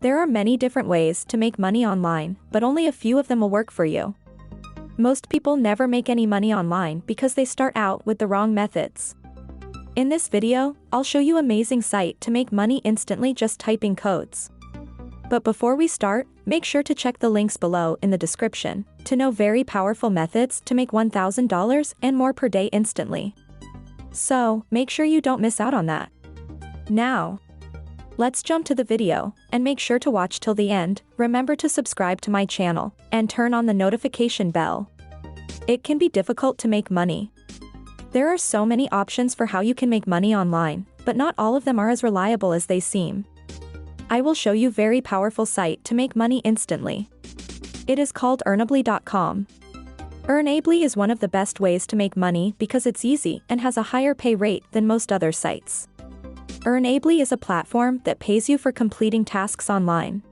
There are many different ways to make money online, but only a few of them will work for you. Most people never make any money online because they start out with the wrong methods. In this video, I'll show you an amazing site to make money instantly just typing codes. But before we start, make sure to check the links below in the description to know very powerful methods to make $1,000 and more per day instantly. So, make sure you don't miss out on that. Now, let's jump to the video, and make sure to watch till the end. Remember to subscribe to my channel, and turn on the notification bell. It can be difficult to make money. There are so many options for how you can make money online, but not all of them are as reliable as they seem. I will show you very powerful site to make money instantly. It is called Earnably.com. Earnably is one of the best ways to make money because it's easy and has a higher pay rate than most other sites. Earnably is a platform that pays you for completing tasks online.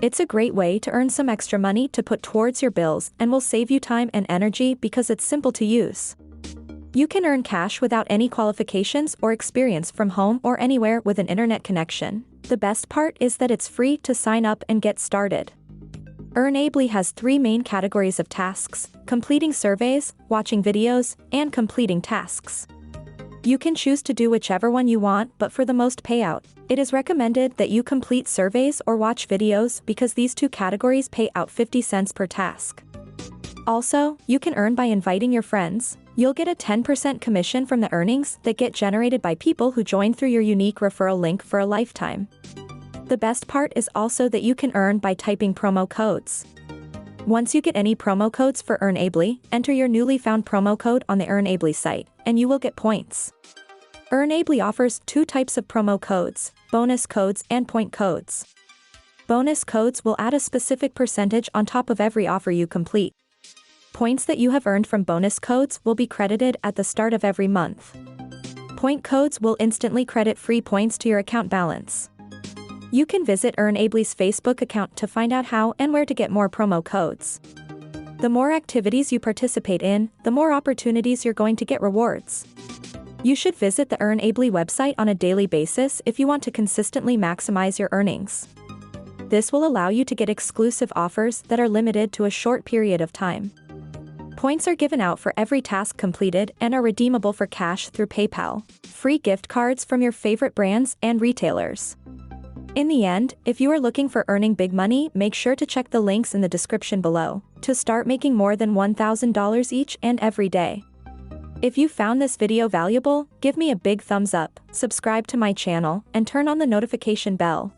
It's a great way to earn some extra money to put towards your bills and will save you time and energy because it's simple to use. You can earn cash without any qualifications or experience from home or anywhere with an internet connection. The best part is that it's free to sign up and get started. Earnably has 3 main categories of tasks: completing surveys, watching videos, and completing tasks. You can choose to do whichever one you want, but for the most payout, it is recommended that you complete surveys or watch videos because these 2 categories pay out 50 cents per task. Also, you can earn by inviting your friends. You'll get a 10% commission from the earnings that get generated by people who join through your unique referral link for a lifetime. The best part is also that you can earn by typing promo codes. Once you get any promo codes for Earnably, enter your newly found promo code on the Earnably site, and you will get points. Earnably offers 2 types of promo codes: bonus codes and point codes. Bonus codes will add a specific percentage on top of every offer you complete. Points that you have earned from bonus codes will be credited at the start of every month. Point codes will instantly credit free points to your account balance. You can visit Earnably's Facebook account to find out how and where to get more promo codes. The more activities you participate in, the more opportunities you're going to get rewards. You should visit the Earnably website on a daily basis if you want to consistently maximize your earnings. This will allow you to get exclusive offers that are limited to a short period of time. Points are given out for every task completed and are redeemable for cash through PayPal, free gift cards from your favorite brands and retailers. In the end, if you are looking for earning big money, make sure to check the links in the description below to start making more than $1,000 each and every day. If you found this video valuable, give me a big thumbs up, subscribe to my channel, and turn on the notification bell.